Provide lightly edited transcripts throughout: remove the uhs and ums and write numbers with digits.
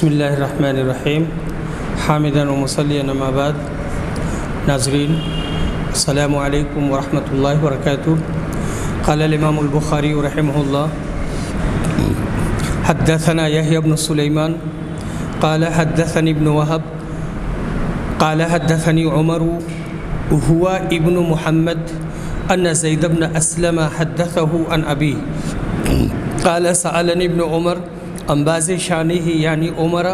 بسم اللہ الرحمن الرحیم حامداً و مصلیاً اما بعد. ناظرین السلام علیکم ورحمۃ اللہ وبرکاتہ. قال الامام البخاری رحمہ اللہ حدثنا یحیی بن سلیمان قال حدثنی ابن وہب قال حدثنی عمر هو ابن محمد ان زید بن اسلم حدثه عن ابی قال سألني ابن عمر عن بعض شانه يعني عمر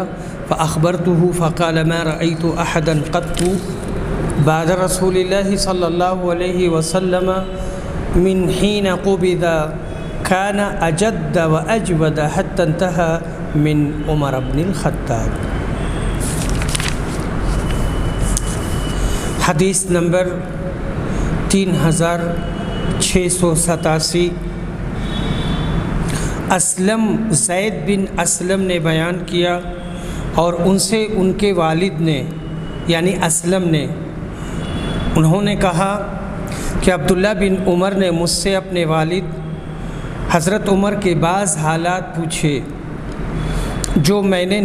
فأخبرته فقال ما رأيت أحدا قط بعد رسول الله صلى الله عليه وسلم من حين قبض كان أجد وأجود حتى انتهى من عمر بن الخطاب. حدیث نمبر 3687. اسلم زید بن اسلم نے بیان کیا اور ان سے ان کے والد نے یعنی اسلم نے انہوں نے کہا کہ عبداللہ بن عمر نے مجھ سے اپنے والد حضرت عمر کے بعض حالات پوچھے جو میں نے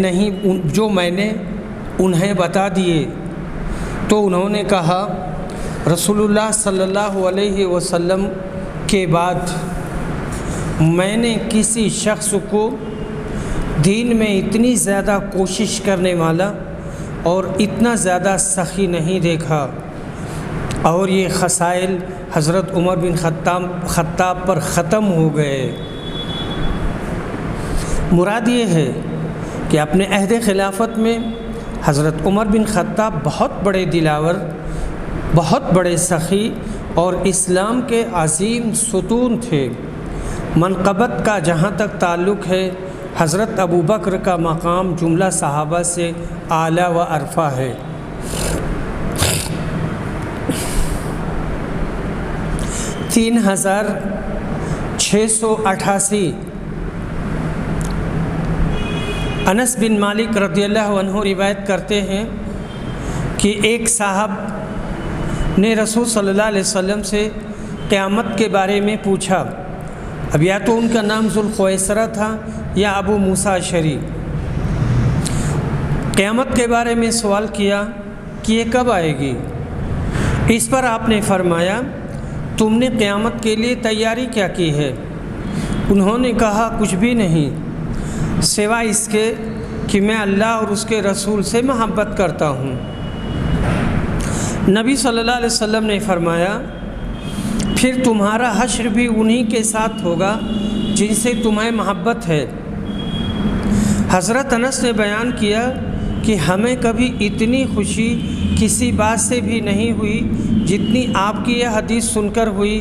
انہیں بتا دیے. تو انہوں نے کہا رسول اللہ صلی اللہ علیہ وسلم کے بعد میں نے کسی شخص کو دین میں اتنی زیادہ کوشش کرنے والا اور اتنا زیادہ سخی نہیں دیکھا. اور یہ خصائل حضرت عمر بن خطاب پر ختم ہو گئے. مراد یہ ہے کہ اپنے عہد خلافت میں حضرت عمر بن خطاب بہت بڑے دلاور، بہت بڑے سخی اور اسلام کے عظیم ستون تھے. منقبت کا جہاں تک تعلق ہے حضرت ابو بکر کا مقام جملہ صحابہ سے اعلیٰ و ارفع ہے. تین 3688. انس بن مالک رضی اللہ عنہ روایت کرتے ہیں کہ ایک صاحب نے رسول صلی اللہ علیہ وسلم سے قیامت کے بارے میں پوچھا. اب یا تو ان کا نام ذوالخویسرہ تھا یا ابو موسیٰ اشعری. قیامت کے بارے میں سوال کیا کہ یہ کب آئے گی. اس پر آپ نے فرمایا تم نے قیامت کے لیے تیاری کیا کی ہے؟ انہوں نے کہا کچھ بھی نہیں سوائے اس کے کہ میں اللہ اور اس کے رسول سے محبت کرتا ہوں. نبی صلی اللہ علیہ وسلم نے فرمایا پھر تمہارا حشر بھی انہی کے ساتھ ہوگا جن سے تمہیں محبت ہے. حضرت انس نے بیان کیا کہ ہمیں کبھی اتنی خوشی کسی بات سے بھی نہیں ہوئی جتنی آپ کی یہ حدیث سن کر ہوئی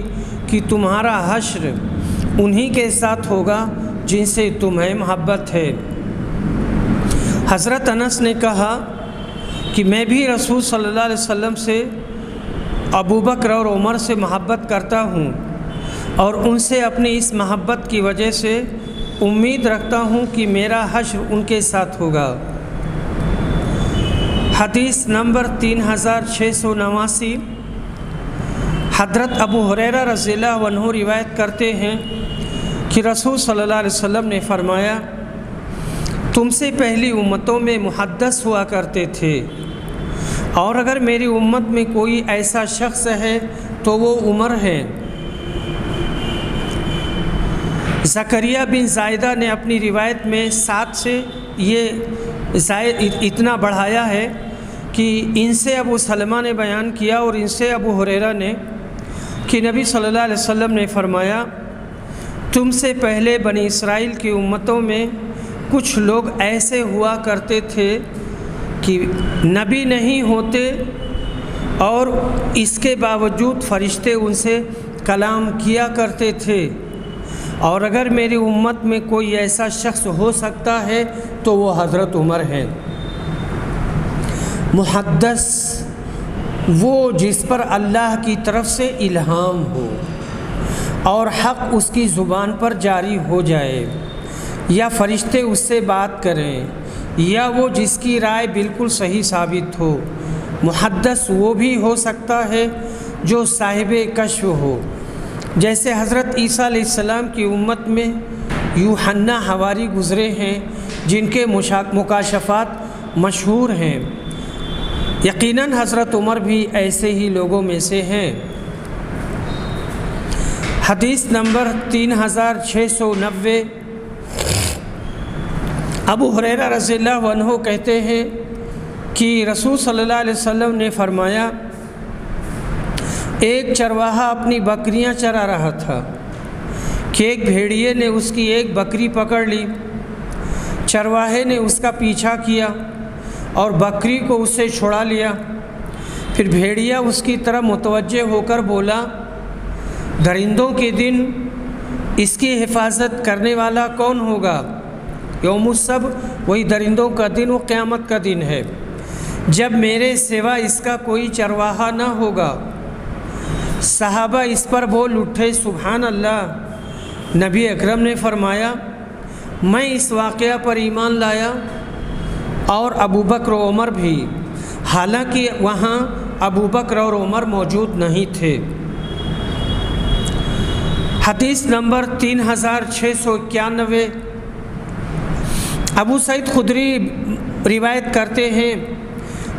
کہ تمہارا حشر انہی کے ساتھ ہوگا جن سے تمہیں محبت ہے. حضرت انس نے کہا کہ میں بھی رسول صلی اللہ علیہ وسلم سے، ابو بکر اور عمر سے محبت کرتا ہوں اور ان سے اپنی اس محبت کی وجہ سے امید رکھتا ہوں کہ میرا حشر ان کے ساتھ ہوگا. حدیث نمبر 3689. حضرت ابو ہریرہ رضی اللہ عنہ روایت کرتے ہیں کہ رسول صلی اللہ علیہ وسلم نے فرمایا تم سے پہلی امتوں میں محدث ہوا کرتے تھے اور اگر میری امت میں کوئی ایسا شخص ہے تو وہ عمر ہے. زکریا بن زائدہ نے اپنی روایت میں 7 سے یہ اتنا بڑھایا ہے کہ ان سے ابو سلمہ نے بیان کیا اور ان سے ابو ہریرہ نے کہ نبی صلی اللہ علیہ وسلم نے فرمایا تم سے پہلے بنی اسرائیل کی امتوں میں کچھ لوگ ایسے ہوا کرتے تھے کہ نبی نہیں ہوتے اور اس کے باوجود فرشتے ان سے کلام کیا کرتے تھے اور اگر میری امت میں کوئی ایسا شخص ہو سکتا ہے تو وہ حضرت عمر ہیں. محدث وہ جس پر اللہ کی طرف سے الہام ہو اور حق اس کی زبان پر جاری ہو جائے یا فرشتے اس سے بات کریں یا وہ جس کی رائے بالکل صحیح ثابت ہو. محدث وہ بھی ہو سکتا ہے جو صاحب کشف ہو، جیسے حضرت عیسیٰ علیہ السلام کی امت میں یوحنا حواری گزرے ہیں جن کے مکاشفات مشہور ہیں۔ یقیناً حضرت عمر بھی ایسے ہی لوگوں میں سے ہیں۔ حدیث نمبر 3690، ابو ہریرہ رضی اللہ عنہ کہتے ہیں کہ رسول صلی اللہ علیہ وسلم نے فرمایا، ایک چرواہا اپنی بکریاں چرا رہا تھا کہ ایک بھیڑیے نے اس کی ایک بکری پکڑ لی۔ چرواہے نے اس کا پیچھا کیا اور بکری کو اس سے چھڑا لیا۔ پھر بھیڑیا اس کی طرف متوجہ ہو کر بولا، درندوں کے دن اس کی حفاظت کرنے والا کون ہوگا؟ یوم السبت وہی درندوں کا دن، وہ قیامت کا دن ہے، جب میرے سوا اس کا کوئی چرواہا نہ ہوگا۔ صحابہ اس پر بول اٹھے، سبحان اللہ۔ نبی اکرم نے فرمایا، میں اس واقعہ پر ایمان لایا اور ابو بکر و عمر بھی، حالانکہ وہاں ابو بکر اور عمر موجود نہیں تھے۔ حدیث نمبر 3691، ابو سعید خدری روایت کرتے ہیں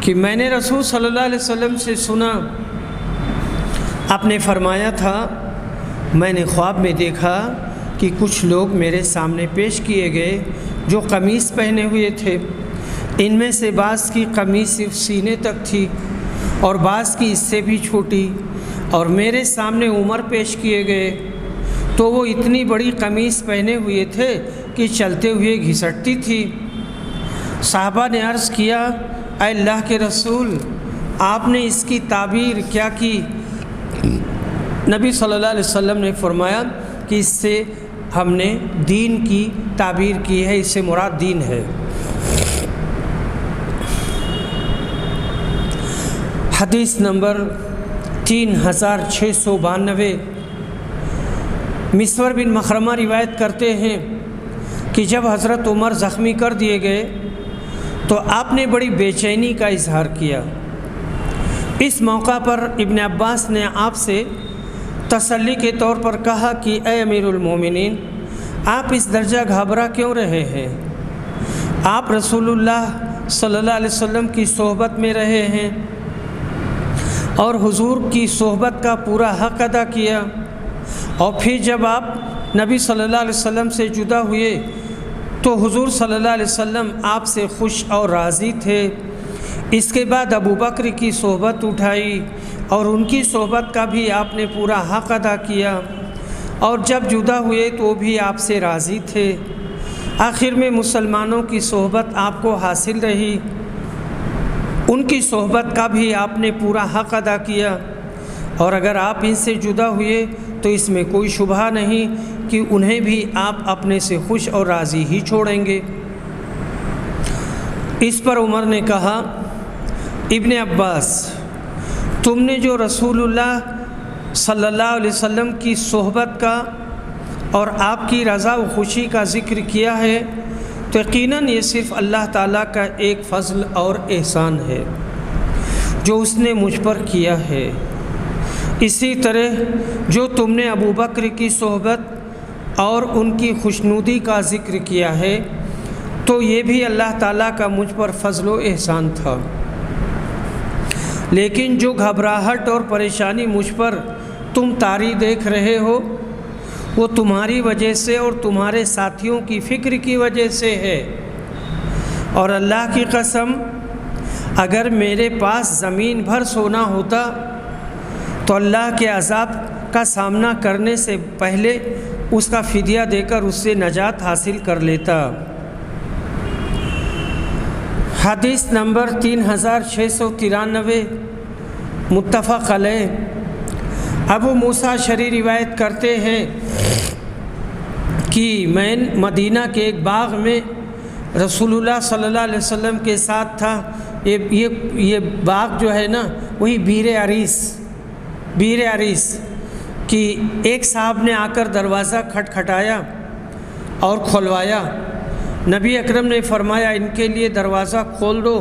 کہ میں نے رسول صلی اللہ علیہ وسلم سے سنا، آپ نے فرمایا تھا، میں نے خواب میں دیکھا کہ کچھ لوگ میرے سامنے پیش کیے گئے جو قمیص پہنے ہوئے تھے۔ ان میں سے بعض کی قمیص صرف سینے تک تھی اور بعض کی اس سے بھی چھوٹی، اور میرے سامنے عمر پیش کیے گئے تو وہ اتنی بڑی قمیص پہنے ہوئے تھے کہ چلتے ہوئے گھسٹتی تھی۔ صحابہ نے عرض کیا، اے اللہ کے رسول، آپ نے اس کی تعبیر کیا کی؟ نبی صلی اللہ علیہ وسلم نے فرمایا کہ اس سے ہم نے دین کی تعبیر کی ہے، اس سے مراد دین ہے۔ حدیث نمبر 3692، مسور بن مخرمہ روایت کرتے ہیں کہ جب حضرت عمر زخمی کر دیے گئے تو آپ نے بڑی بے چینی کا اظہار کیا۔ اس موقع پر ابن عباس نے آپ سے تسلی کے طور پر کہا کہ اے امیر المومنین، آپ اس درجہ گھبرا کیوں رہے ہیں؟ آپ رسول اللہ صلی اللہ علیہ وسلم کی صحبت میں رہے ہیں اور حضور کی صحبت کا پورا حق ادا کیا، اور پھر جب آپ نبی صلی اللہ علیہ وسلم سے جدا ہوئے تو حضور صلی اللہ علیہ وسلم آپ سے خوش اور راضی تھے۔ اس کے بعد ابو بکر کی صحبت اٹھائی اور ان کی صحبت کا بھی آپ نے پورا حق ادا کیا، اور جب جدا ہوئے تو وہ بھی آپ سے راضی تھے۔ آخر میں مسلمانوں کی صحبت آپ کو حاصل رہی، ان کی صحبت کا بھی آپ نے پورا حق ادا کیا، اور اگر آپ ان سے جدا ہوئے تو اس میں کوئی شبہ نہیں کہ انہیں بھی آپ اپنے سے خوش اور راضی ہی چھوڑیں گے۔ اس پر عمر نے کہا، ابن عباس، تم نے جو رسول اللہ صلی اللہ علیہ وسلم کی صحبت کا اور آپ کی رضا و خوشی کا ذکر کیا ہے تو یقیناً یہ صرف اللہ تعالیٰ کا ایک فضل اور احسان ہے جو اس نے مجھ پر کیا ہے۔ اسی طرح جو تم نے ابو بکر کی صحبت اور ان کی خوشنودی کا ذکر کیا ہے تو یہ بھی اللہ تعالیٰ کا مجھ پر فضل و احسان تھا، لیکن جو گھبراہٹ اور پریشانی مجھ پر تم طاری دیکھ رہے ہو وہ تمہاری وجہ سے اور تمہارے ساتھیوں کی فکر کی وجہ سے ہے، اور اللہ کی قسم اگر میرے پاس زمین بھر سونا ہوتا تو اللہ کے عذاب کا سامنا کرنے سے پہلے اس کا فدیہ دے کر اس سے نجات حاصل کر لیتا۔ حدیث نمبر 3693، متفق علیہ، ابو موسیٰ شری روایت کرتے ہیں کہ میں مدینہ کے ایک باغ میں رسول اللہ صلی اللہ علیہ وسلم کے ساتھ تھا۔ یہ باغ جو ہے نا وہی بیر عریس کہ ایک صاحب نے آ کر دروازہ کھٹکھٹایا اور کھلوایا۔ نبی اکرم نے فرمایا ان کے لیے دروازہ کھول دو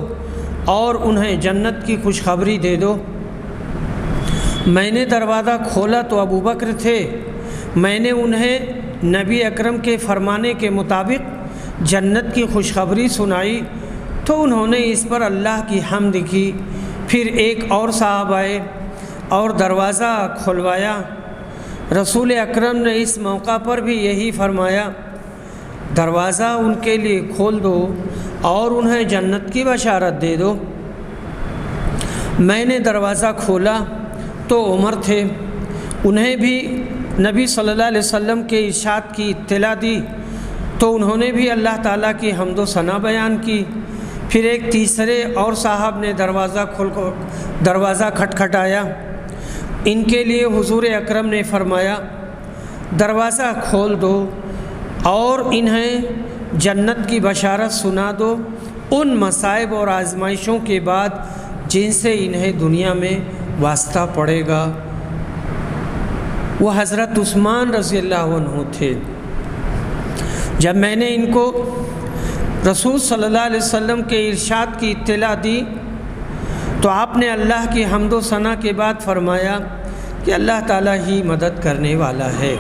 اور انہیں جنت کی خوشخبری دے دو۔ میں نے دروازہ کھولا تو ابو بکر تھے۔ میں نے انہیں نبی اکرم کے فرمانے کے مطابق جنت کی خوشخبری سنائی تو انہوں نے اس پر اللہ کی حمد کی۔ پھر ایک اور صاحب آئے اور دروازہ کھلوایا۔ رسول اکرم نے اس موقع پر بھی یہی فرمایا، دروازہ ان کے لیے کھول دو اور انہیں جنت کی بشارت دے دو۔ میں نے دروازہ کھولا تو عمر تھے، انہیں بھی نبی صلی اللہ علیہ وسلم کے ارشاد کی اطلاع دی تو انہوں نے بھی اللہ تعالیٰ کی حمد و ثنا بیان کی۔ پھر ایک تیسرے اور صاحب نے دروازہ کھٹکھٹایا۔ ان کے لیے حضور اکرم نے فرمایا، دروازہ کھول دو اور انہیں جنت کی بشارت سنا دو ان مصائب اور آزمائشوں کے بعد جن سے انہیں دنیا میں واسطہ پڑے گا۔ وہ حضرت عثمان رضی اللہ عنہ تھے۔ جب میں نے ان کو رسول صلی اللہ علیہ وسلم کے ارشاد کی اطلاع دی تو آپ نے اللہ کی حمد و ثنا کے بعد فرمایا کہ اللہ تعالیٰ ہی مدد کرنے والا ہے۔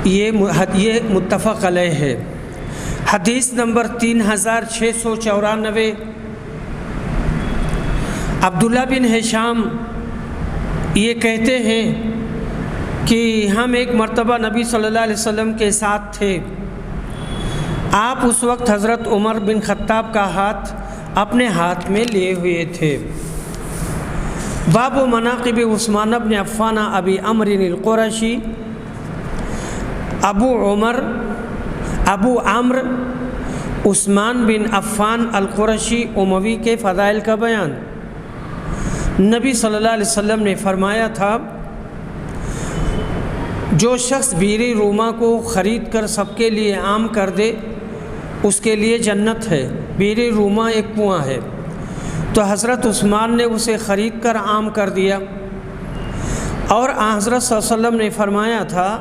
یہ متفق علیہ ہے۔ حدیث نمبر 3694، عبداللہ بن ہشام یہ کہتے ہیں کہ ہم ایک مرتبہ نبی صلی اللہ علیہ وسلم کے ساتھ تھے۔ آپ اس وقت حضرت عمر بن خطاب کا ہاتھ اپنے ہاتھ میں لیے ہوئے تھے۔ باب مناقب عثمان بن عفان ابی عمرو القرشی، ابو عمرو عثمان بن عفان القرشی اموی کے فضائل کا بیان۔ نبی صلی اللہ علیہ وسلم نے فرمایا تھا، جو شخص بیر روما کو خرید کر سب کے لیے عام کر دے اس کے لیے جنت ہے۔ بیر روما ایک کنواں ہے، تو حضرت عثمان نے اسے خرید کر عام کر دیا۔ اور حضرت صلی اللہ علیہ وسلم نے فرمایا تھا،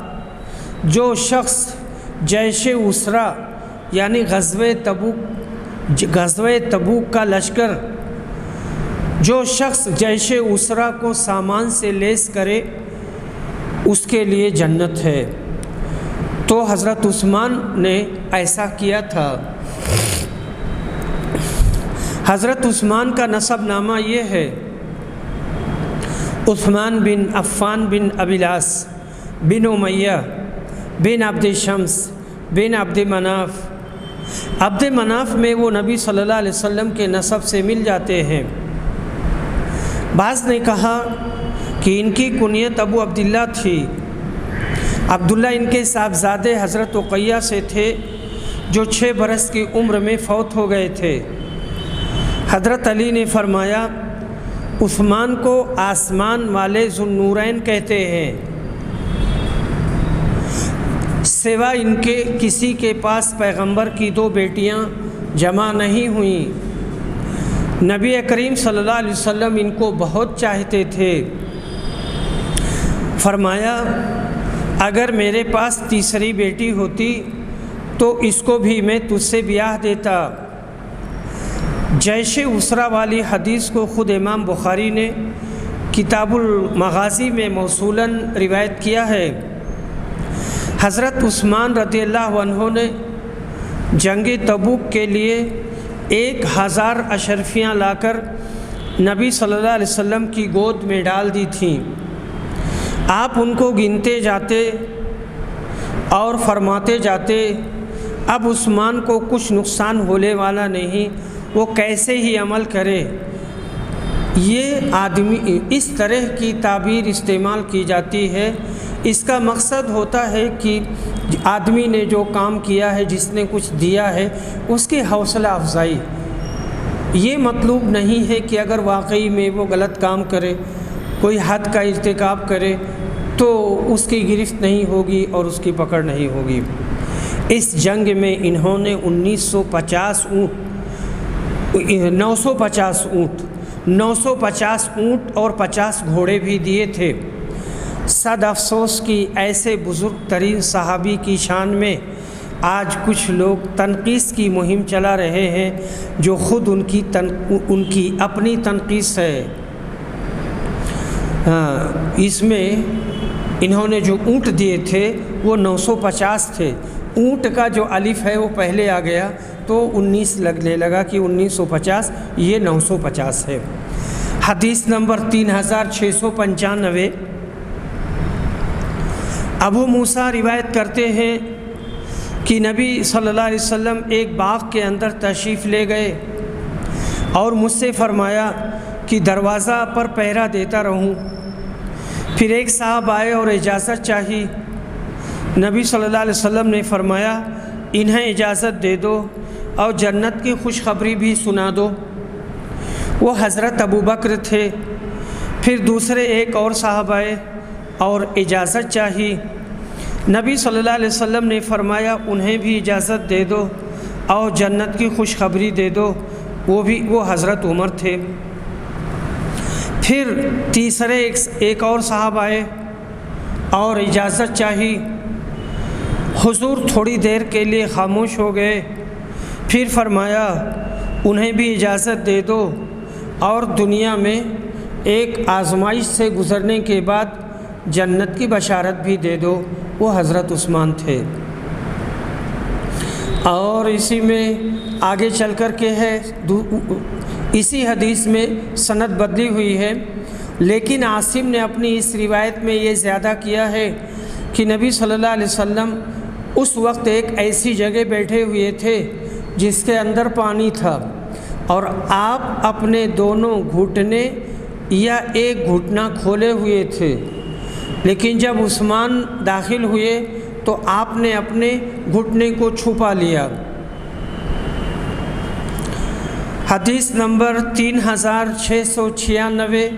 جو شخص جیش اسرا یعنی غزوہ تبوک کا لشکر، جو شخص جیش اسرا کو سامان سے لیس کرے اس کے لیے جنت ہے۔ تو حضرت عثمان نے ایسا کیا تھا۔ حضرت عثمان کا نسب نامہ یہ ہے، عثمان بن عفان بن ابی العاص بن امیہ بن عبد شمس بن عبد مناف۔ عبد مناف میں وہ نبی صلی اللہ علیہ وسلم کے نسب سے مل جاتے ہیں۔ بعض نے کہا کہ ان کی کنیت ابو عبداللہ تھی۔ عبداللہ ان کے صاحبزادے حضرت رقیہ سے تھے جو 6 برس کی عمر میں فوت ہو گئے تھے۔ حضرت علی نے فرمایا، عثمان کو آسمان والے ذو النورین کہتے ہیں، سوا ان کے کسی کے پاس پیغمبر کی 2 بیٹیاں جمع نہیں ہوئیں۔ نبی کریم صلی اللہ علیہ وسلم ان کو بہت چاہتے تھے۔ فرمایا، اگر میرے پاس تیسری بیٹی ہوتی تو اس کو بھی میں تجھ سے بیاہ دیتا۔ جیش اسرا والی حدیث کو خود امام بخاری نے کتاب المغازی میں موصولاً روایت کیا ہے۔ حضرت عثمان رضی اللہ عنہ نے جنگ تبوک کے لیے 1000 اشرفیاں لا کر نبی صلی اللہ علیہ وسلم کی گود میں ڈال دی تھیں۔ آپ ان کو گنتے جاتے اور فرماتے جاتے، اب عثمان کو کچھ نقصان ہونے والا نہیں، وہ کیسے ہی عمل کرے۔ یہ آدمی اس طرح کی تعبیر استعمال کی جاتی ہے، اس کا مقصد ہوتا ہے کہ آدمی نے جو کام کیا ہے، جس نے کچھ دیا ہے، اس کی حوصلہ افزائی۔ یہ مطلوب نہیں ہے کہ اگر واقعی میں وہ غلط کام کرے، کوئی حد کا ارتکاب کرے تو اس کی گرفت نہیں ہوگی اور اس کی پکڑ نہیں ہوگی۔ اس جنگ میں انہوں نے 950 اونٹ اور 50 گھوڑے بھی دیے تھے۔ صد افسوس کی ایسے بزرگ ترین صحابی کی شان میں آج کچھ لوگ تنقیص کی مہم چلا رہے ہیں، جو خود ان کی اپنی تنقیص ہے۔ اس میں انہوں نے جو اونٹ دیے تھے وہ 950 تھے، اونٹ کا جو الف ہے وہ پہلے آ گیا تو 19 لگنے لگا کہ 1950، یہ 950 ہے۔ حدیث نمبر 3695، ابو موسیٰ روایت کرتے ہیں کہ نبی صلی اللہ علیہ وسلم ایک باغ کے اندر تشریف لے گئے اور مجھ سے فرمایا کہ دروازہ پر پہرا دیتا رہوں۔ پھر ایک صاحب آئے اور اجازت چاہی۔ نبی صلی اللہ علیہ وسلم نے فرمایا انہیں اجازت دے دو اور جنت کی خوشخبری بھی سنا دو۔ وہ حضرت ابو بکر تھے۔ پھر دوسرے ایک اور صاحب آئے اور اجازت چاہی۔ نبی صلی اللہ علیہ وسلم نے فرمایا انہیں بھی اجازت دے دو اور جنت کی خوشخبری دے دو، وہ حضرت عمر تھے۔ پھر تیسرے ایک اور صاحب آئے اور اجازت چاہی۔ حضور تھوڑی دیر کے لیے خاموش ہو گئے، پھر فرمایا انہیں بھی اجازت دے دو اور دنیا میں ایک آزمائش سے گزرنے کے بعد جنت کی بشارت بھی دے دو، وہ حضرت عثمان تھے۔ اور اسی میں آگے چل کر کے ہے، اسی حدیث میں سند بدلی ہوئی ہے، لیکن عاصم نے اپنی اس روایت میں یہ زیادہ کیا ہے کہ نبی صلی اللہ علیہ وسلم اس وقت ایک ایسی جگہ بیٹھے ہوئے تھے جس کے اندر پانی تھا، اور آپ اپنے دونوں گھٹنے یا ایک گھٹنا کھولے ہوئے تھے، لیکن جب عثمان داخل ہوئے تو آپ نے اپنے گھٹنے کو چھپا لیا۔ حدیث نمبر 3696،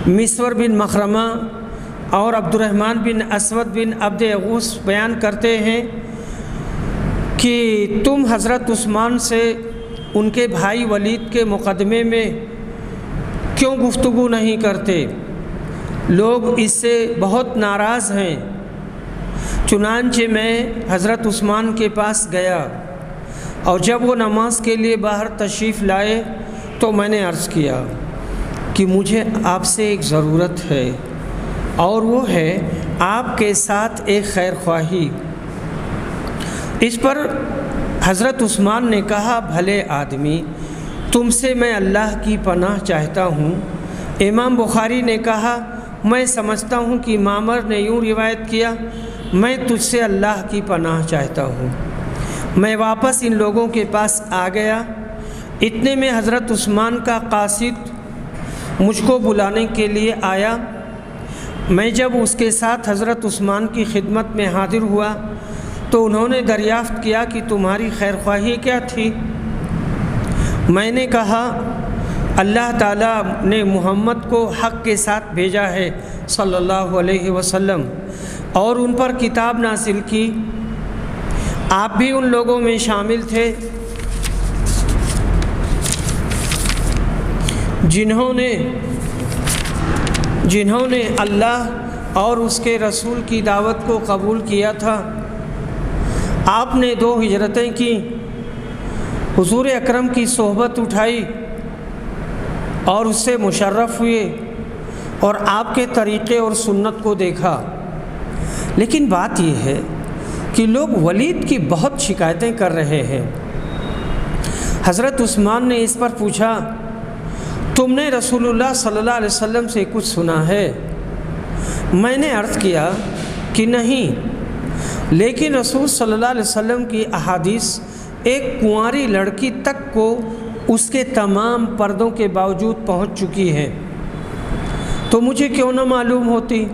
مسور بن مخرمہ اور عبد الرحمن بن اسود بن عبد یغوث بیان کرتے ہیں کہ تم حضرت عثمان سے ان کے بھائی ولید کے مقدمے میں کیوں گفتگو نہیں کرتے؟ لوگ اس سے بہت ناراض ہیں۔ چنانچہ میں حضرت عثمان کے پاس گیا اور جب وہ نماز کے لیے باہر تشریف لائے تو میں نے عرض کیا کہ مجھے آپ سے ایک ضرورت ہے، اور وہ ہے آپ کے ساتھ ایک خیر خواہی۔ اس پر حضرت عثمان نے کہا بھلے آدمی، تم سے میں اللہ کی پناہ چاہتا ہوں۔ امام بخاری نے کہا میں سمجھتا ہوں کہ معمر نے یوں روایت کیا، میں تجھ سے اللہ کی پناہ چاہتا ہوں۔ میں واپس ان لوگوں کے پاس آ گیا، اتنے میں حضرت عثمان کا قاصد مجھ کو بلانے کے لیے آیا۔ میں جب اس کے ساتھ حضرت عثمان کی خدمت میں حاضر ہوا تو انہوں نے دریافت کیا کہ تمہاری خیر خواہی کیا تھی؟ میں نے کہا اللہ تعالیٰ نے محمد کو حق کے ساتھ بھیجا ہے صلی اللہ علیہ وسلم، اور ان پر کتاب نازل کی، آپ بھی ان لوگوں میں شامل تھے جنہوں نے اللہ اور اس کے رسول کی دعوت کو قبول کیا تھا۔ آپ نے 2 ہجرتیں کی، حضور اکرم کی صحبت اٹھائی اور اس سے مشرف ہوئے اور آپ کے طریقے اور سنت کو دیکھا۔ لیکن بات یہ ہے کہ لوگ ولید کی بہت شکایتیں کر رہے ہیں۔ حضرت عثمان نے اس پر پوچھا تم نے رسول اللہ صلی اللہ علیہ وسلم سے کچھ سنا ہے؟ میں نے عرض کیا کہ نہیں، لیکن رسول صلی اللہ علیہ وسلم کی احادیث ایک کنواری لڑکی تک کو اس کے تمام پردوں کے باوجود پہنچ چکی ہے، تو مجھے کیوں نہ معلوم ہوتی؟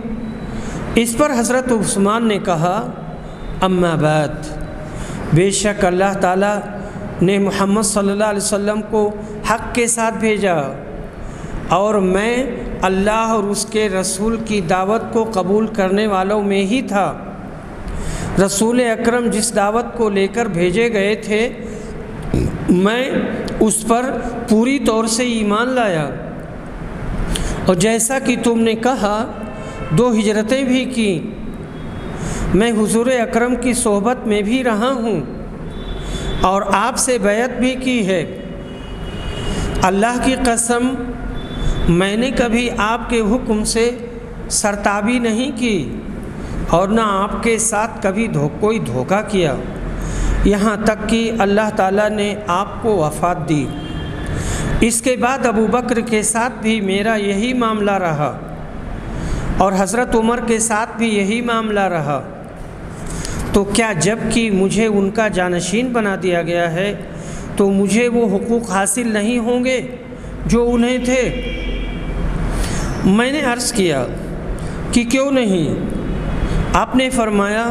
اس پر حضرت عثمان نے کہا اما بعد، بے شک اللہ تعالیٰ نے محمد صلی اللہ علیہ وسلم کو حق کے ساتھ بھیجا، اور میں اللہ اور اس کے رسول کی دعوت کو قبول کرنے والوں میں ہی تھا۔ رسول اکرم جس دعوت کو لے کر بھیجے گئے تھے میں اس پر پوری طور سے ایمان لایا، اور جیسا کہ تم نے کہا 2 ہجرتیں بھی کی، میں حضور اکرم کی صحبت میں بھی رہا ہوں اور آپ سے بیعت بھی کی ہے۔ اللہ کی قسم میں نے کبھی آپ کے حکم سے سرتابی نہیں کی، اور نہ آپ کے ساتھ کبھی کوئی دھوکہ کیا، یہاں تک کہ اللہ تعالیٰ نے آپ کو وفات دی۔ اس کے بعد ابو بکر کے ساتھ بھی میرا یہی معاملہ رہا اور حضرت عمر کے ساتھ بھی یہی معاملہ رہا، تو کیا جب کہ مجھے ان کا جانشین بنا دیا گیا ہے تو مجھے وہ حقوق حاصل نہیں ہوں گے جو انہیں تھے؟ میں نے عرض کیا کہ کیوں نہیں؟ آپ نے فرمایا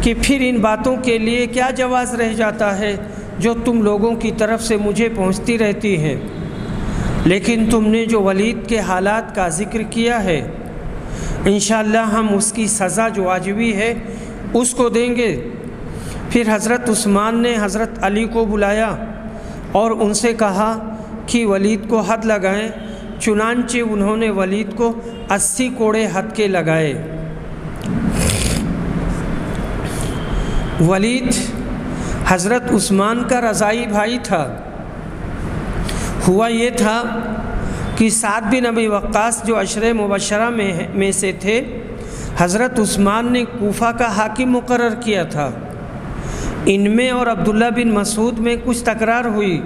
کہ پھر ان باتوں کے لیے کیا جواز رہ جاتا ہے جو تم لوگوں کی طرف سے مجھے پہنچتی رہتی ہیں، لیکن تم نے جو ولید کے حالات کا ذکر کیا ہے انشاءاللہ ہم اس کی سزا جو واجبی ہے اس کو دیں گے۔ پھر حضرت عثمان نے حضرت علی کو بلایا اور ان سے کہا کہ ولید کو حد لگائیں، چنانچہ انہوں نے ولید کو 80 کوڑے حد کے لگائے۔ ولید حضرت عثمان کا رضائی بھائی تھا۔ ہوا یہ تھا کہ سعد بن ابی وقاص جو عشرہ مبشرہ میں سے تھے، حضرت عثمان نے کوفہ کا حاکم مقرر کیا تھا۔ ان میں اور عبداللہ بن مسعود میں کچھ تکرار ہوئی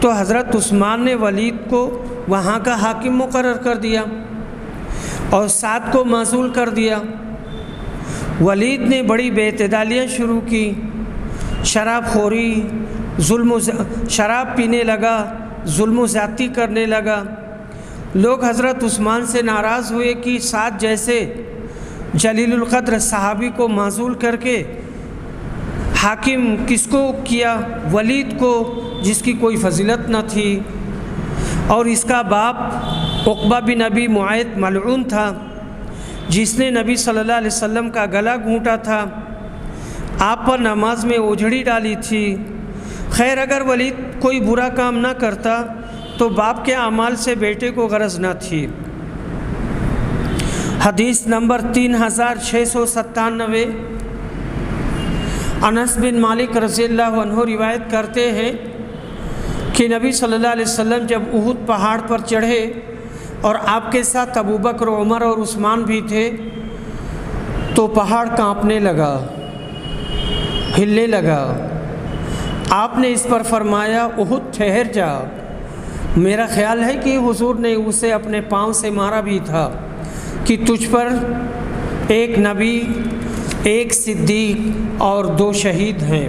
تو حضرت عثمان نے ولید کو وہاں کا حاکم مقرر کر دیا اور سعد کو معزول کر دیا۔ ولید نے بڑی بے اعتدالیاں شروع کی، شراب خوری، شراب پینے لگا، ظلم و زیادتی کرنے لگا۔ لوگ حضرت عثمان سے ناراض ہوئے کہ سعد جیسے جلیل القدر صحابی کو معزول کر کے حاکم کس کو کیا؟ ولید کو، جس کی کوئی فضیلت نہ تھی، اور اس کا باپ عقبہ بن ابی معیط ملعون تھا جس نے نبی صلی اللہ علیہ وسلم کا گلا گھونٹا تھا، آپ پر نماز میں اوجھڑی ڈالی تھی۔ خیر اگر ولید کوئی برا کام نہ کرتا تو باپ کے اعمال سے بیٹے کو غرض نہ تھی۔ حدیث نمبر 3697۔ انس بن مالک رضی اللہ عنہ روایت کرتے ہیں کہ نبی صلی اللہ علیہ وسلم جب احد پہاڑ پر چڑھے اور آپ کے ساتھ ابو بکر، عمر اور عثمان بھی تھے تو پہاڑ کانپنے لگا، ہلنے لگا۔ آپ نے اس پر فرمایا احد ٹھہر جا۔ میرا خیال ہے کہ حضور نے اسے اپنے پاؤں سے مارا بھی تھا کہ تجھ پر ایک نبی، ایک صدیق اور 2 شہید ہیں۔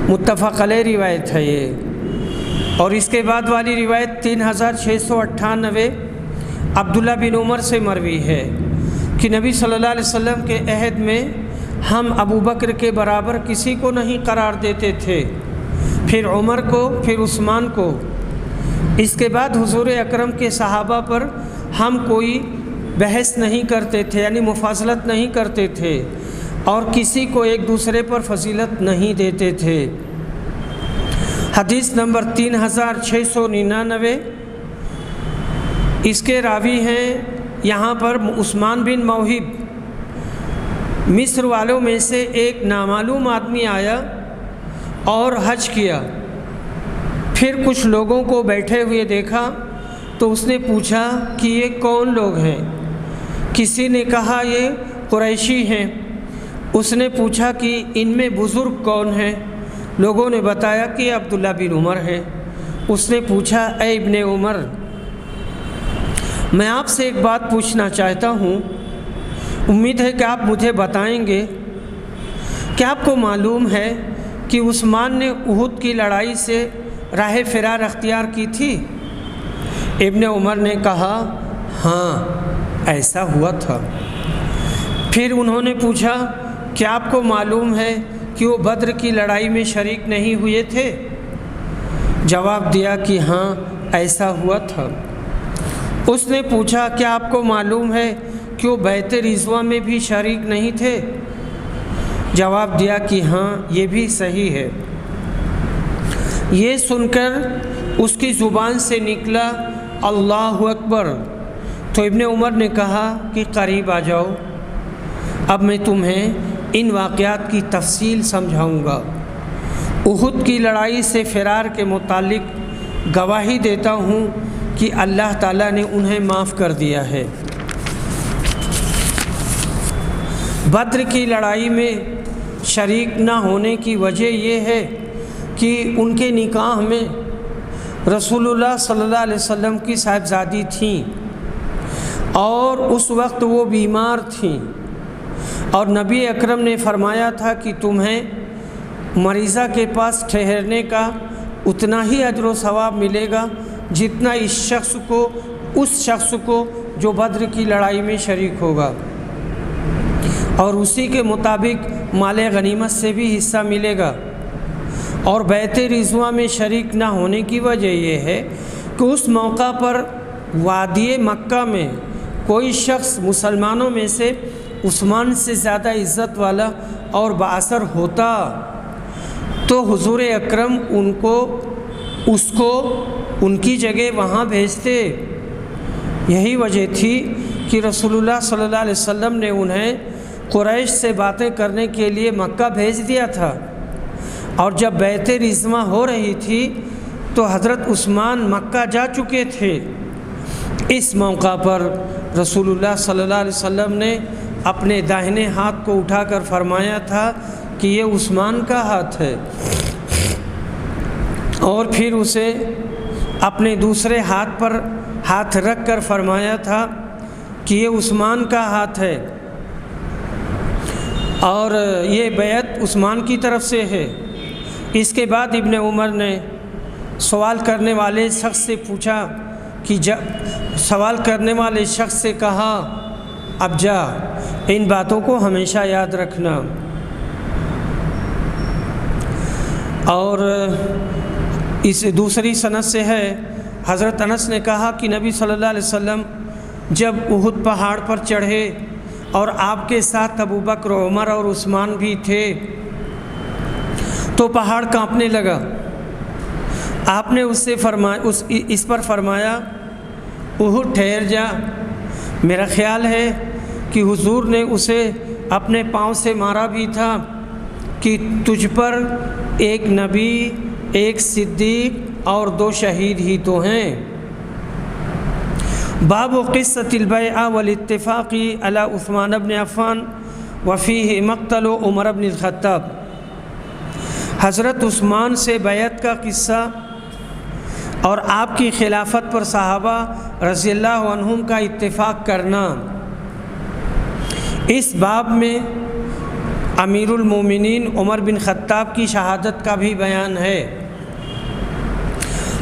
متفق علیہ روایت ہے یہ۔ اور اس کے بعد والی روایت 3698 عبداللہ بن عمر سے مروی ہے کہ نبی صلی اللہ علیہ وسلم کے عہد میں ہم ابو بکر کے برابر کسی کو نہیں قرار دیتے تھے، پھر عمر کو، پھر عثمان کو۔ اس کے بعد حضور اکرم کے صحابہ پر ہم کوئی بحث نہیں کرتے تھے، یعنی مفاضلت نہیں کرتے تھے، اور کسی کو ایک دوسرے پر فضیلت نہیں دیتے تھے۔ حدیث نمبر 3699۔ اس کے راوی ہیں یہاں پر عثمان بن موہب۔ مصر والوں میں سے ایک نامعلوم آدمی آیا اور حج کیا، پھر کچھ لوگوں کو بیٹھے ہوئے دیکھا تو اس نے پوچھا کہ یہ کون لوگ ہیں؟ کسی نے کہا یہ قریشی ہیں۔ اس نے پوچھا کہ ان میں بزرگ کون ہیں؟ لوگوں نے بتایا کہ عبداللہ بن عمر ہیں۔ اس نے پوچھا اے ابن عمر، میں آپ سے ایک بات پوچھنا چاہتا ہوں، امید ہے کہ آپ مجھے بتائیں گے۔ کیا آپ کو معلوم ہے کہ عثمان نے احد کی لڑائی سے راہ فرار اختیار کی تھی؟ ابن عمر نے کہا ہاں ایسا ہوا تھا۔ پھر انہوں نے پوچھا کیا آپ کو معلوم ہے کہ وہ بدر کی لڑائی میں شریک نہیں ہوئے تھے؟ جواب دیا کہ ہاں ایسا ہوا تھا۔ اس نے پوچھا کیا آپ کو معلوم ہے کہ وہ بیعت رضوان میں بھی شریک نہیں تھے؟ جواب دیا کہ ہاں یہ بھی صحیح ہے۔ یہ سن کر اس کی زبان سے نکلا اللہ اکبر، تو ابن عمر نے کہا کہ قریب آ جاؤ، اب میں تمہیں ان واقعات کی تفصیل سمجھاؤں گا۔ احد کی لڑائی سے فرار کے متعلق گواہی دیتا ہوں کہ اللہ تعالیٰ نے انہیں معاف کر دیا ہے۔ بدر کی لڑائی میں شریک نہ ہونے کی وجہ یہ ہے کہ ان کے نکاح میں رسول اللہ صلی اللہ علیہ وسلم کی صاحبزادی تھیں اور اس وقت وہ بیمار تھیں، اور نبی اکرم نے فرمایا تھا کہ تمہیں مریضہ کے پاس ٹھہرنے کا اتنا ہی اجر و ثواب ملے گا جتنا اس شخص کو جو بدر کی لڑائی میں شریک ہوگا، اور اسی کے مطابق مال غنیمت سے بھی حصہ ملے گا۔ اور بیعت رضوان میں شریک نہ ہونے کی وجہ یہ ہے کہ اس موقع پر وادی مکہ میں کوئی شخص مسلمانوں میں سے عثمان سے زیادہ عزت والا اور بااثر ہوتا تو حضور اکرم اس کو ان کی جگہ وہاں بھیجتے۔ یہی وجہ تھی کہ رسول اللہ صلی اللہ علیہ وسلم نے انہیں قریش سے باتیں کرنے کے لیے مکہ بھیج دیا تھا، اور جب بیعت رضوان ہو رہی تھی تو حضرت عثمان مکہ جا چکے تھے۔ اس موقع پر رسول اللہ صلی اللہ علیہ وسلم نے اپنے داہنے ہاتھ کو اٹھا کر فرمایا تھا کہ یہ عثمان کا ہاتھ ہے، اور پھر اسے اپنے دوسرے ہاتھ پر ہاتھ رکھ کر فرمایا تھا کہ یہ عثمان کا ہاتھ ہے، اور یہ بیعت عثمان کی طرف سے ہے۔ اس کے بعد ابن عمر نے سوال کرنے والے شخص سے پوچھا کہ سوال کرنے والے شخص سے کہا اب جا، ان باتوں کو ہمیشہ یاد رکھنا۔ اور اس دوسری سند سے ہے، حضرت انس نے کہا کہ نبی صلی اللہ علیہ وسلم جب احد پہاڑ پر چڑھے اور آپ کے ساتھ ابوبکر، عمر اور عثمان بھی تھے تو پہاڑ کانپنے لگا۔ آپ نے اس پر فرمایا احد ٹھہر جا۔ میرا خیال ہے کہ حضور نے اسے اپنے پاؤں سے مارا بھی تھا کہ تجھ پر ایک نبی، ایک صدیق اور 2 شہید ہی تو ہیں۔ باب قصۃ البیعہ والاتفاق علی عثمان بن عفان وفیہ مقتل عمر بن الخطاب۔ حضرت عثمان سے بیعت کا قصہ اور آپ کی خلافت پر صحابہ رضی اللہ عنہم کا اتفاق کرنا۔ اس باب میں امیر المومنین عمر بن خطاب کی شہادت کا بھی بیان ہے۔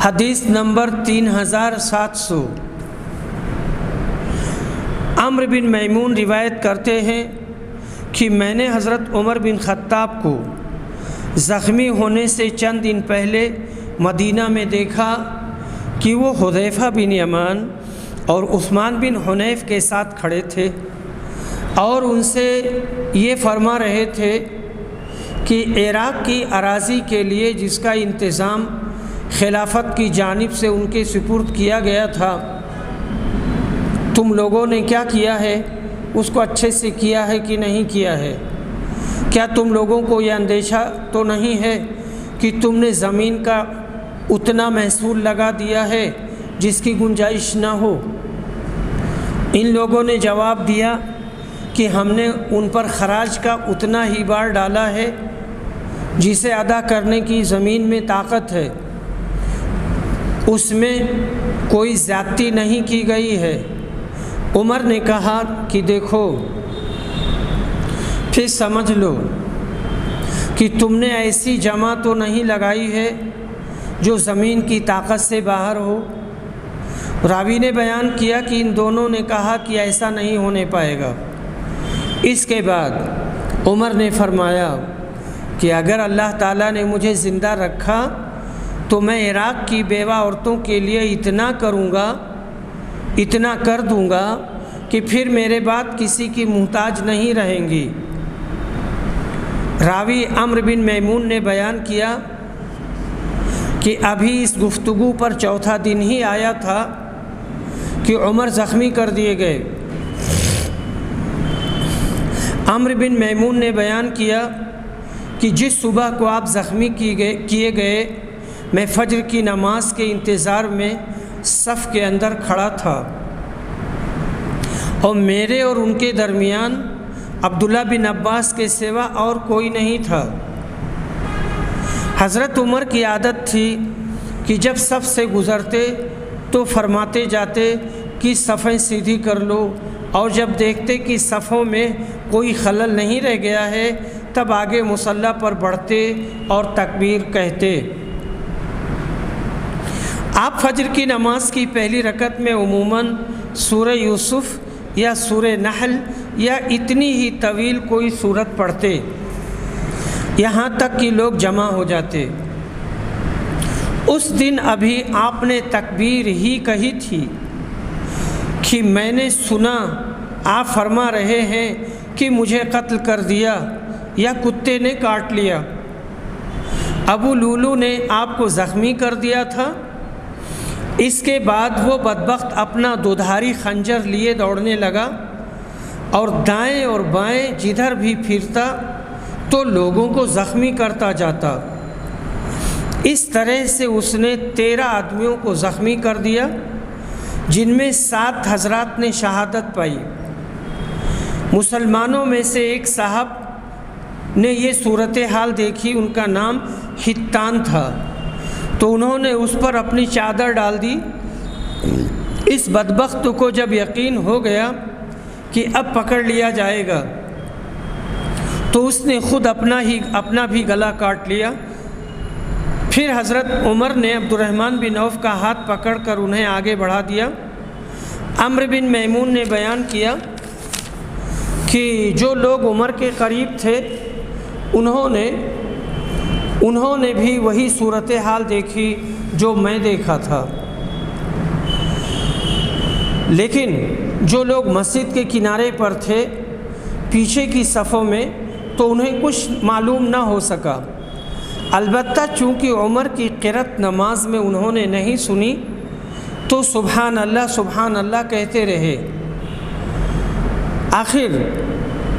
حدیث نمبر 3700۔ عمرو بن میمون روایت کرتے ہیں کہ میں نے حضرت عمر بن خطاب کو زخمی ہونے سے چند دن پہلے مدینہ میں دیکھا کہ وہ حذیفہ بن یمان اور عثمان بن حنیف کے ساتھ کھڑے تھے اور ان سے یہ فرما رہے تھے کہ عراق کی اراضی کے لیے جس کا انتظام خلافت کی جانب سے ان کے سپرد کیا گیا تھا، تم لوگوں نے کیا کیا ہے؟ اس کو اچھے سے کیا ہے کہ نہیں کیا ہے؟ کیا تم لوگوں کو یہ اندیشہ تو نہیں ہے کہ تم نے زمین کا اتنا محصول لگا دیا ہے جس کی گنجائش نہ ہو؟ ان لوگوں نے جواب دیا کہ ہم نے ان پر خراج کا اتنا ہی بار ڈالا ہے جسے ادا کرنے کی زمین میں طاقت ہے، اس میں کوئی زیادتی نہیں کی گئی ہے۔ عمر نے کہا کہ دیکھو پھر سمجھ لو کہ تم نے ایسی جمع تو نہیں لگائی ہے جو زمین کی طاقت سے باہر ہو۔ راوی نے بیان کیا کہ ان دونوں نے کہا کہ ایسا نہیں ہونے پائے گا۔ اس کے بعد عمر نے فرمایا کہ اگر اللہ تعالیٰ نے مجھے زندہ رکھا تو میں عراق کی بیوہ عورتوں کے لیے اتنا کر دوں گا کہ پھر میرے بعد کسی کی محتاج نہیں رہیں گی۔ راوی عمرو بن میمون نے بیان کیا کہ ابھی اس گفتگو پر چوتھا دن ہی آیا تھا کہ عمر زخمی کر دیے گئے۔ عمرو بن میمون نے بیان کیا کہ جس صبح کو آپ زخمی کیے گئے میں فجر کی نماز کے انتظار میں صف کے اندر کھڑا تھا اور میرے اور ان کے درمیان عبداللہ بن عباس کے سوا اور کوئی نہیں تھا۔ حضرت عمر کی عادت تھی کہ جب صف سے گزرتے تو فرماتے جاتے کہ صفیں سیدھی کر لو، اور جب دیکھتے کہ صفوں میں کوئی خلل نہیں رہ گیا ہے تب آگے مصلی پر بڑھتے اور تکبیر کہتے۔ آپ فجر کی نماز کی پہلی رکعت میں عموماً سورہ یوسف یا سورہ نحل یا اتنی ہی طویل کوئی سورت پڑھتے، یہاں تک کہ لوگ جمع ہو جاتے۔ اس دن ابھی آپ نے تکبیر ہی کہی تھی کہ میں نے سنا آپ فرما رہے ہیں کہ مجھے قتل کر دیا یا کتے نے کاٹ لیا۔ ابو لولو نے آپ کو زخمی کر دیا تھا۔ اس کے بعد وہ بدبخت اپنا دودھاری خنجر لیے دوڑنے لگا اور دائیں اور بائیں جدھر بھی پھرتا تو لوگوں کو زخمی کرتا جاتا۔ اس طرح سے اس نے 13 آدمیوں کو زخمی کر دیا، جن میں 7 حضرات نے شہادت پائی۔ مسلمانوں میں سے ایک صاحب نے یہ صورتحال دیکھی، ان کا نام حتان تھا، تو انہوں نے اس پر اپنی چادر ڈال دی۔ اس بدبخت کو جب یقین ہو گیا کہ اب پکڑ لیا جائے گا تو اس نے خود اپنا بھی گلا کاٹ لیا۔ پھر حضرت عمر نے عبد الرحمن بن عوف کا ہاتھ پکڑ کر انہیں آگے بڑھا دیا۔ عمرو بن میمون نے بیان کیا کہ جو لوگ عمر کے قریب تھے انہوں نے بھی وہی صورتحال دیکھی جو میں دیکھا تھا، لیکن جو لوگ مسجد کے کنارے پر تھے پیچھے کی صفوں میں تو انہیں کچھ معلوم نہ ہو سکا۔ البتہ چونکہ عمر کی قرأت نماز میں انہوں نے نہیں سنی تو سبحان اللہ کہتے رہے۔ آخر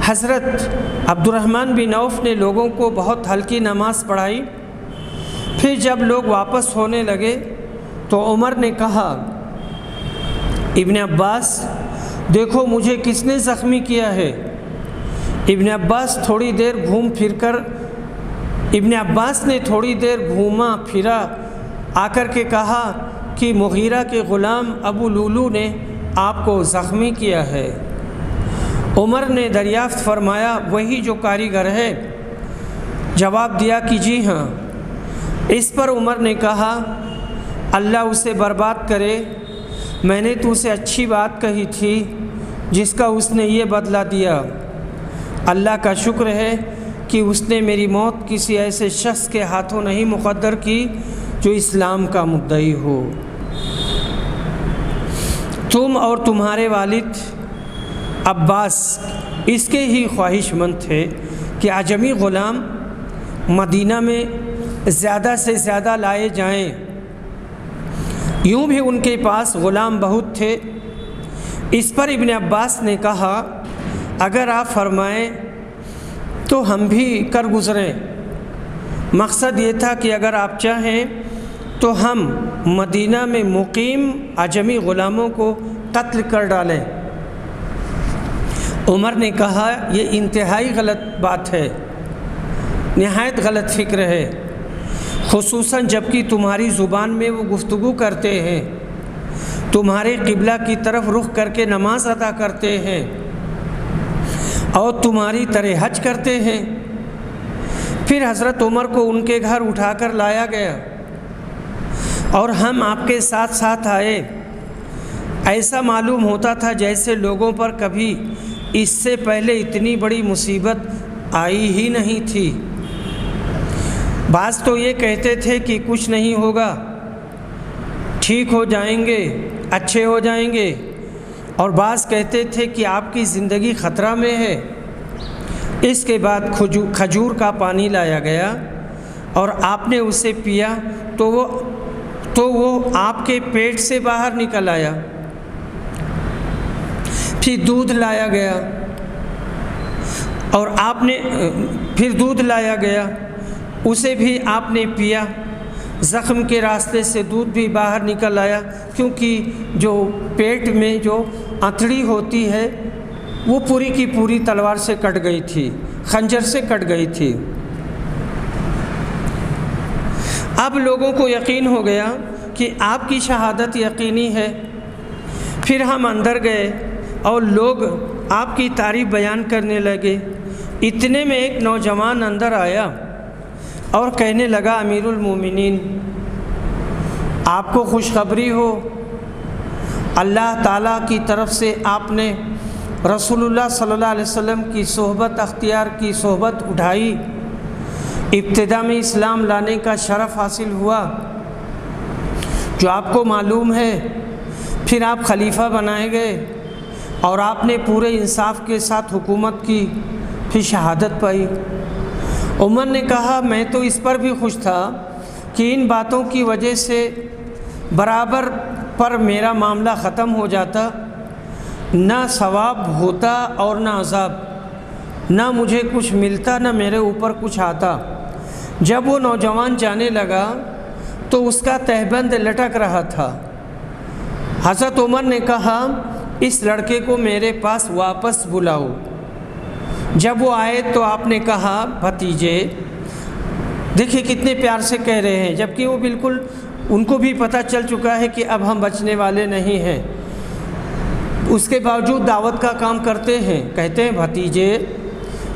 حضرت عبد الرحمن بن عوف نے لوگوں کو بہت ہلکی نماز پڑھائی۔ پھر جب لوگ واپس ہونے لگے تو عمر نے کہا، ابن عباس دیکھو مجھے کس نے زخمی کیا ہے۔ ابن عباس نے تھوڑی دیر گھوما پھرا آ کر کے کہا کہ مغیرہ کے غلام ابو لولو نے آپ کو زخمی کیا ہے۔ عمر نے دریافت فرمایا وہی جو کاریگر ہے؟ جواب دیا کہ جی ہاں۔ اس پر عمر نے کہا اللہ اسے برباد کرے، میں نے تو اسے اچھی بات کہی تھی جس کا اس نے یہ بدلہ دیا۔ اللہ کا شکر ہے کہ اس نے میری موت کسی ایسے شخص کے ہاتھوں نہیں مقدر کی جو اسلام کا مدعی ہو۔ تم اور تمہارے والد عباس اس کے ہی خواہش مند تھے کہ عجمی غلام مدینہ میں زیادہ سے زیادہ لائے جائیں۔ یوں بھی ان کے پاس غلام بہت تھے۔ اس پر ابن عباس نے کہا اگر آپ فرمائیں تو ہم بھی کر گزریں۔ مقصد یہ تھا کہ اگر آپ چاہیں تو ہم مدینہ میں مقیم عجمی غلاموں کو قتل کر ڈالیں۔ عمر نے کہا یہ انتہائی غلط بات ہے، نہایت غلط فکر ہے، خصوصاً جبکہ تمہاری زبان میں وہ گفتگو کرتے ہیں، تمہارے قبلہ کی طرف رخ کر کے نماز ادا کرتے ہیں اور تمہاری طرح حج کرتے ہیں۔ پھر حضرت عمر کو ان کے گھر اٹھا کر لایا گیا اور ہم آپ کے ساتھ ساتھ آئے۔ ایسا معلوم ہوتا تھا جیسے لوگوں پر کبھی اس سے پہلے اتنی بڑی مصیبت آئی ہی نہیں تھی۔ بعض تو یہ کہتے تھے کہ کچھ نہیں ہوگا، ٹھیک ہو جائیں گے، اچھے ہو جائیں گے، اور بعض کہتے تھے کہ آپ کی زندگی خطرہ میں ہے۔ اس کے بعد کھجور کا پانی لایا گیا اور آپ نے اسے پیا تو وہ آپ کے پیٹ سے باہر نکل آیا۔ پھر دودھ لایا گیا اور دودھ لایا گیا، اسے بھی آپ نے پیا۔ زخم کے راستے سے دودھ بھی باہر نکل آیا، کیونکہ جو پیٹ میں جو انتڑی ہوتی ہے وہ پوری کی پوری تلوار سے کٹ گئی تھی، خنجر سے کٹ گئی تھی۔ اب لوگوں کو یقین ہو گیا کہ آپ کی شہادت یقینی ہے۔ پھر ہم اندر گئے اور لوگ آپ کی تعریف بیان کرنے لگے۔ اتنے میں ایک نوجوان اندر آیا اور کہنے لگا، امیر المومنین، آپ کو خوشخبری ہو، اللہ تعالیٰ کی طرف سے آپ نے رسول اللہ صلی اللہ علیہ وسلم کی صحبت اختیار کی، صحبت اٹھائی، ابتدا میں اسلام لانے کا شرف حاصل ہوا، جو آپ کو معلوم ہے۔ پھر آپ خلیفہ بنائے گئے اور آپ نے پورے انصاف کے ساتھ حکومت کی، پھر شہادت پائی۔ عمر نے کہا، میں تو اس پر بھی خوش تھا کہ ان باتوں کی وجہ سے برابر پر میرا معاملہ ختم ہو جاتا، نہ ثواب ہوتا اور نہ عذاب، نہ مجھے کچھ ملتا نہ میرے اوپر کچھ آتا۔ جب وہ نوجوان جانے لگا تو اس کا تہبند لٹک رہا تھا۔ حضرت عمر نے کہا، اس لڑکے کو میرے پاس واپس بلاؤ۔ جب وہ آئے تو آپ نے کہا، بھتیجے، دیکھیں کتنے پیار سے کہہ رہے ہیں، جبکہ وہ بالکل ان کو بھی پتہ چل چکا ہے کہ اب ہم بچنے والے نہیں ہیں، اس کے باوجود دعوت کا کام کرتے ہیں۔ کہتے ہیں، بھتیجے،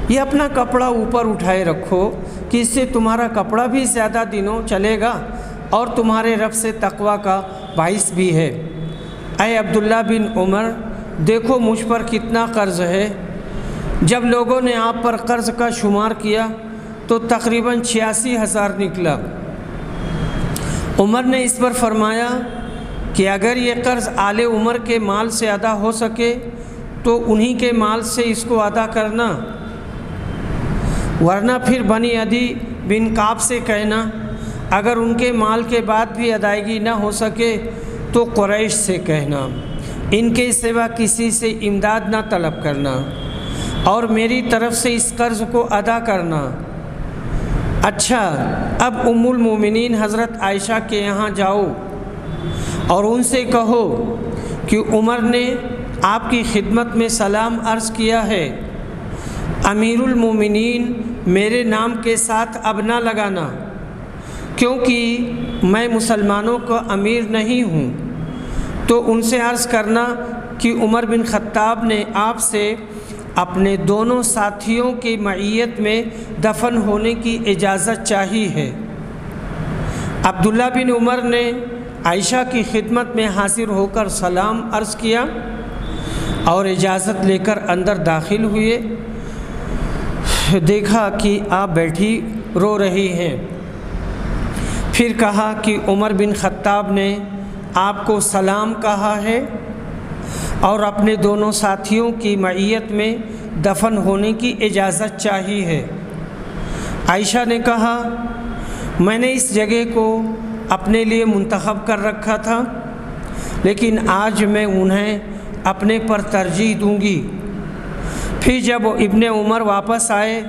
یہ اپنا کپڑا اوپر اٹھائے رکھو کہ اس سے تمہارا کپڑا بھی زیادہ دنوں چلے گا اور تمہارے رب سے تقوی کا باعث بھی ہے۔ اے عبداللہ بن عمر، دیکھو مجھ پر کتنا قرض ہے۔ جب لوگوں نے آپ پر قرض کا شمار کیا تو تقریباً 86,000 نکلا۔ عمر نے اس پر فرمایا کہ اگر یہ قرض آل عمر کے مال سے ادا ہو سکے تو انہی کے مال سے اس کو ادا کرنا، ورنہ پھر بنی عدی بن کعب سے کہنا، اگر ان کے مال کے بعد بھی ادائیگی نہ ہو سکے تو قریش سے کہنا، ان کے سوا کسی سے امداد نہ طلب کرنا اور میری طرف سے اس قرض کو ادا کرنا۔ اچھا، اب ام المومنین حضرت عائشہ کے یہاں جاؤ اور ان سے کہو کہ عمر نے آپ کی خدمت میں سلام عرض کیا ہے، امیر المومنین میرے نام کے ساتھ اب نہ لگانا، کیونکہ میں مسلمانوں کا امیر نہیں ہوں۔ تو ان سے عرض کرنا کہ عمر بن خطاب نے آپ سے اپنے دونوں ساتھیوں کی معیت میں دفن ہونے کی اجازت چاہی ہے۔ عبداللہ بن عمر نے عائشہ کی خدمت میں حاضر ہو کر سلام عرض کیا اور اجازت لے کر اندر داخل ہوئے۔ دیکھا کہ آپ بیٹھی رو رہی ہیں۔ پھر کہا کہ عمر بن خطاب نے آپ کو سلام کہا ہے اور اپنے دونوں ساتھیوں کی معیت میں دفن ہونے کی اجازت چاہی ہے۔ عائشہ نے کہا، میں نے اس جگہ کو اپنے لیے منتخب کر رکھا تھا، لیکن آج میں انہیں اپنے پر ترجیح دوں گی۔ پھر جب ابن عمر واپس آئے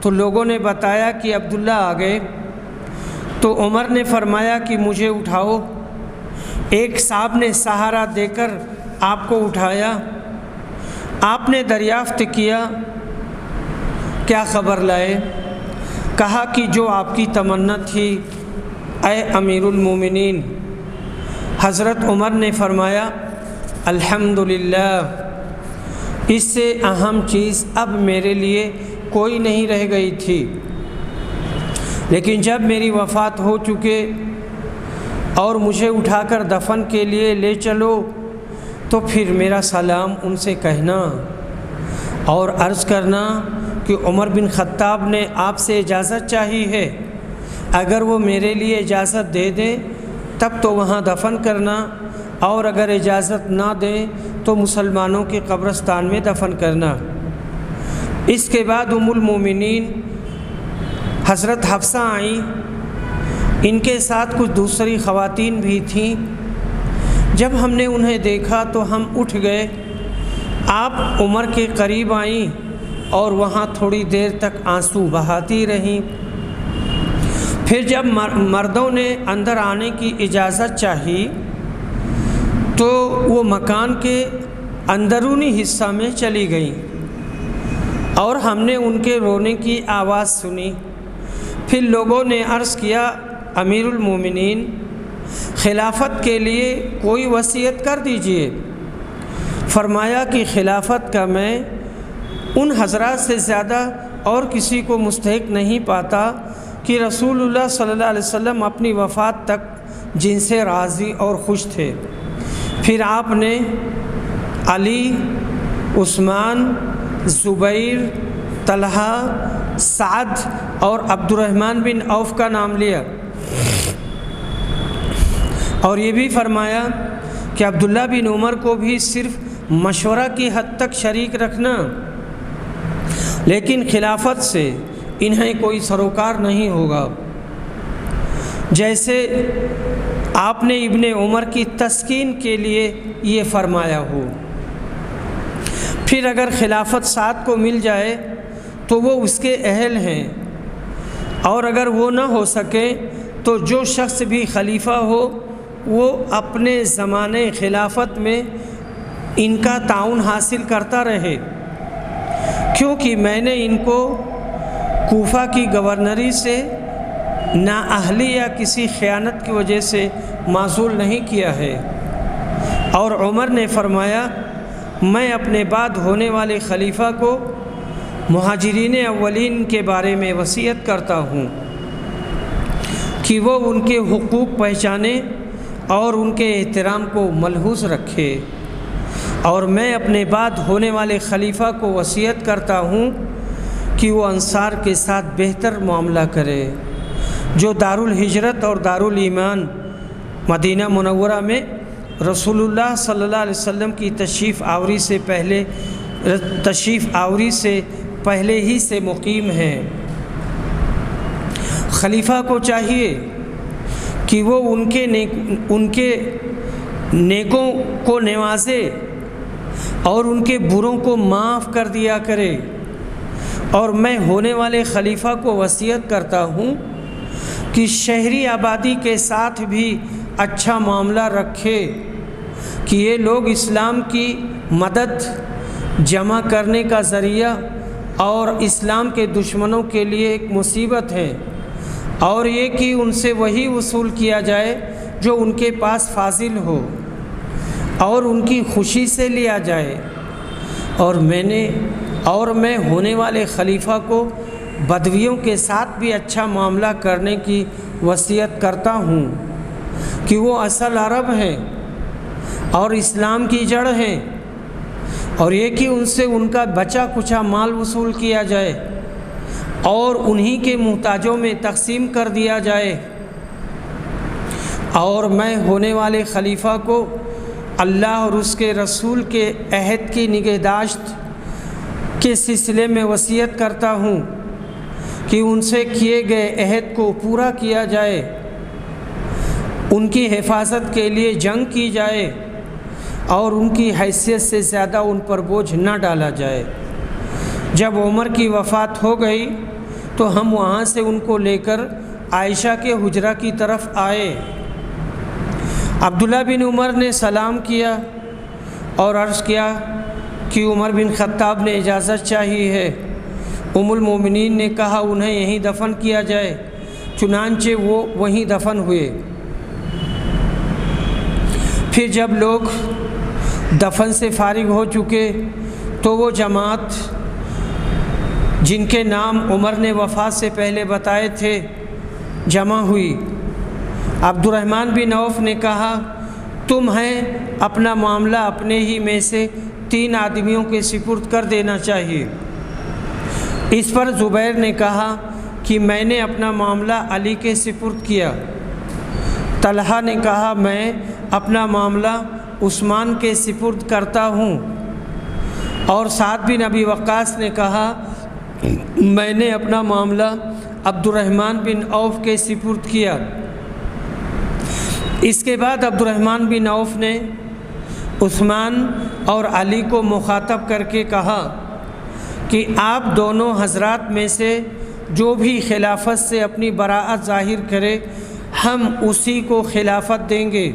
تو لوگوں نے بتایا کہ عبداللہ آ گئے، تو عمر نے فرمایا کہ مجھے اٹھاؤ۔ ایک صاحب نے سہارا دے کر آپ کو اٹھایا۔ آپ نے دریافت کیا، کیا خبر لائے؟ کہا کہ جو آپ کی تمنا تھی اے امیر المومنین۔ حضرت عمر نے فرمایا، الحمدللہ، اس سے اہم چیز اب میرے لیے کوئی نہیں رہ گئی تھی، لیکن جب میری وفات ہو چکے اور مجھے اٹھا کر دفن کے لیے لے چلو تو پھر میرا سلام ان سے کہنا اور عرض کرنا کہ عمر بن خطاب نے آپ سے اجازت چاہی ہے، اگر وہ میرے لیے اجازت دے دیں تب تو وہاں دفن کرنا، اور اگر اجازت نہ دیں تو مسلمانوں کے قبرستان میں دفن کرنا۔ اس کے بعد ام المومنین حضرت حفصہ آئیں، ان کے ساتھ کچھ دوسری خواتین بھی تھیں۔ جب ہم نے انہیں دیکھا تو ہم اٹھ گئے۔ آپ عمر کے قریب آئیں اور وہاں تھوڑی دیر تک آنسو بہاتی رہیں۔ پھر جب مردوں نے اندر آنے کی اجازت چاہی تو وہ مکان کے اندرونی حصہ میں چلی گئیں اور ہم نے ان کے رونے کی آواز سنی۔ پھر لوگوں نے عرض کیا امیر المومنین، خلافت کے لیے کوئی وصیت کر دیجئے۔ فرمایا کہ خلافت کا میں ان حضرات سے زیادہ اور کسی کو مستحق نہیں پاتا کہ رسول اللہ صلی اللہ علیہ وسلم اپنی وفات تک جن سے راضی اور خوش تھے۔ پھر آپ نے علی، عثمان، زبیر، طلحہ، سعد اور عبد الرحمن بن عوف کا نام لیا، اور یہ بھی فرمایا کہ عبداللہ بن عمر کو بھی صرف مشورہ کی حد تک شریک رکھنا، لیکن خلافت سے انہیں کوئی سروکار نہیں ہوگا، جیسے آپ نے ابن عمر کی تسکین کے لیے یہ فرمایا ہو۔ پھر اگر خلافت سعد کو مل جائے تو وہ اس کے اہل ہیں، اور اگر وہ نہ ہو سکے تو جو شخص بھی خلیفہ ہو وہ اپنے زمانے خلافت میں ان کا تعاون حاصل کرتا رہے، کیونکہ میں نے ان کو کوفہ کی گورنری سے نااہلی یا کسی خیانت کی وجہ سے معزول نہیں کیا ہے۔ اور عمر نے فرمایا میں اپنے بعد ہونے والے خلیفہ کو مہاجرین اولین کے بارے میں وصیت کرتا ہوں کہ وہ ان کے حقوق پہچانے اور ان کے احترام کو ملحوظ رکھے، اور میں اپنے بعد ہونے والے خلیفہ کو وصیت کرتا ہوں کہ وہ انصار کے ساتھ بہتر معاملہ کرے، جو دارالہجرت اور دارالایمان مدینہ منورہ میں رسول اللہ صلی اللہ علیہ وسلم کی تشریف آوری سے پہلے ہی سے مقیم ہیں۔ خلیفہ کو چاہیے کہ وہ ان کے نیکوں کو نوازے اور ان کے بروں کو معاف کر دیا کرے، اور میں ہونے والے خلیفہ کو وصیت کرتا ہوں کہ شہری آبادی کے ساتھ بھی اچھا معاملہ رکھے، کہ یہ لوگ اسلام کی مدد جمع کرنے کا ذریعہ اور اسلام کے دشمنوں کے لیے ایک مصیبت ہے، اور یہ کہ ان سے وہی وصول کیا جائے جو ان کے پاس فاضل ہو اور ان کی خوشی سے لیا جائے، اور میں ہونے والے خلیفہ کو بدویوں کے ساتھ بھی اچھا معاملہ کرنے کی وصیت کرتا ہوں کہ وہ اصل عرب ہیں اور اسلام کی جڑ ہیں، اور یہ کہ ان سے ان کا بچا کچھا مال وصول کیا جائے اور انہی کے محتاجوں میں تقسیم کر دیا جائے، اور میں ہونے والے خلیفہ کو اللہ اور اس کے رسول کے عہد کی نگہداشت کے سلسلے میں وصیت کرتا ہوں کہ ان سے کیے گئے عہد کو پورا کیا جائے، ان کی حفاظت کے لیے جنگ کی جائے اور ان کی حیثیت سے زیادہ ان پر بوجھ نہ ڈالا جائے۔ جب عمر کی وفات ہو گئی تو ہم وہاں سے ان کو لے کر عائشہ کے حجرہ کی طرف آئے۔ عبداللہ بن عمر نے سلام کیا اور عرض کیا کہ عمر بن خطاب نے اجازت چاہی ہے۔ ام المومنین نے کہا انہیں یہیں دفن کیا جائے، چنانچہ وہ وہیں دفن ہوئے۔ پھر جب لوگ دفن سے فارغ ہو چکے تو وہ جماعت جن کے نام عمر نے وفات سے پہلے بتائے تھے جمع ہوئی۔ عبد الرحمن بن عوف نے کہا تمہیں اپنا معاملہ اپنے ہی میں سے 3 آدمیوں کے سپرد کر دینا چاہیے۔ اس پر زبیر نے کہا کہ میں نے اپنا معاملہ علی کے سپرد کیا۔ طلحہ نے کہا میں اپنا معاملہ عثمان کے سپرد کرتا ہوں، اور سعد بن ابی وقاص نے کہا میں نے اپنا معاملہ عبد الرحمن بن عوف کے سپرد کیا۔ اس کے بعد عبد الرحمن بن عوف نے عثمان اور علی کو مخاطب کر کے کہا کہ آپ دونوں حضرات میں سے جو بھی خلافت سے اپنی براعت ظاہر کرے ہم اسی کو خلافت دیں گے،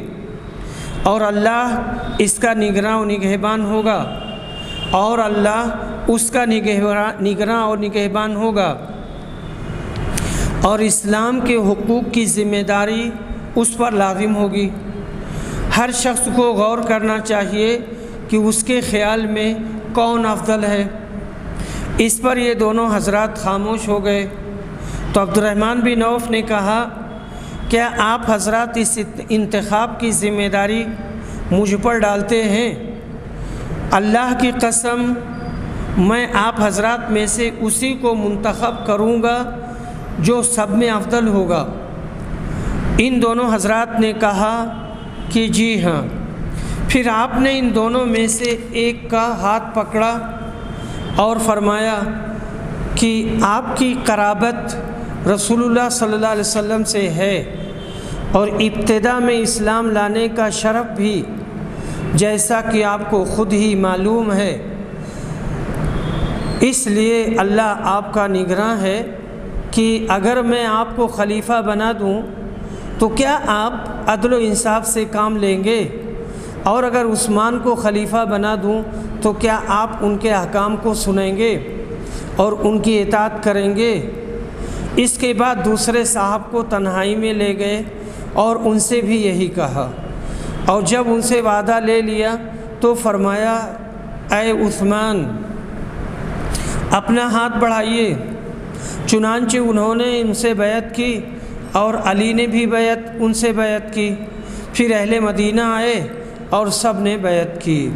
اور اللہ اس کا نگراں و نگہبان ہوگا، اور اللہ اس کا نگراں اور نگہبان ہوگا، اور اسلام کے حقوق کی ذمہ داری اس پر لازم ہوگی۔ ہر شخص کو غور کرنا چاہیے کہ اس کے خیال میں کون افضل ہے۔ اس پر یہ دونوں حضرات خاموش ہو گئے۔ تو عبد الرحمن بن عوف نے کہا، کیا آپ حضرات اس انتخاب کی ذمہ داری مجھ پر ڈالتے ہیں؟ اللہ کی قسم، میں آپ حضرات میں سے اسی کو منتخب کروں گا جو سب میں افضل ہوگا۔ ان دونوں حضرات نے کہا کہ جی ہاں۔ پھر آپ نے ان دونوں میں سے ایک کا ہاتھ پکڑا اور فرمایا کہ آپ کی قرابت رسول اللہ صلی اللہ علیہ وسلم سے ہے، اور ابتدا میں اسلام لانے کا شرف بھی جیسا کہ آپ کو خود ہی معلوم ہے، اس لیے اللہ آپ کا نگراں ہے کہ اگر میں آپ کو خلیفہ بنا دوں تو کیا آپ عدل و انصاف سے کام لیں گے؟ اور اگر عثمان کو خلیفہ بنا دوں تو کیا آپ ان کے احکام کو سنیں گے اور ان کی اطاعت کریں گے؟ اس کے بعد دوسرے صاحب کو تنہائی میں لے گئے اور ان سے بھی یہی کہا، اور جب ان سے وعدہ لے لیا تو فرمایا، اے عثمان اپنا ہاتھ بڑھائیے۔ چنانچہ انہوں نے ان سے بیعت کی، اور علی نے بھی ان سے بیعت کی۔ پھر اہل مدینہ آئے اور سب نے بیعت کی۔